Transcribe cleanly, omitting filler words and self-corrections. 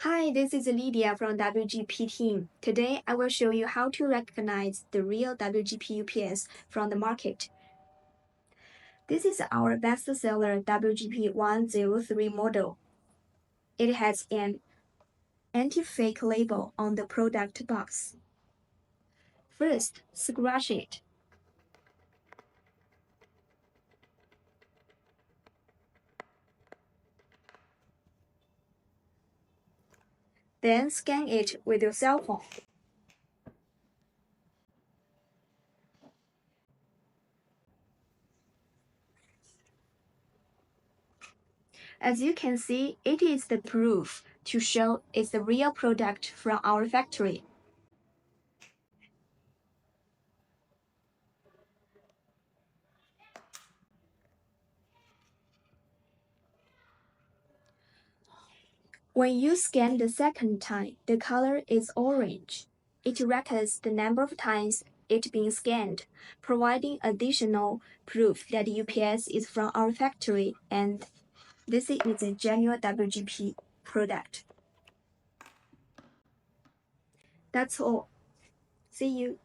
Hi, this is Lydia from WGP team. Today, I will show you how to recognize the real WGP UPS from the market. This is our bestseller WGP 103 model. It has an anti-fake label on the product box. First, scratch it. Then scan it with your cell phone. As you can see, it is the proof to show it's the real product from our factory. When you scan the second time, the color is orange. It records the number of times it being scanned, providing additional proof that the UPS is from our factory and this is a genuine WGP product. That's all. See you.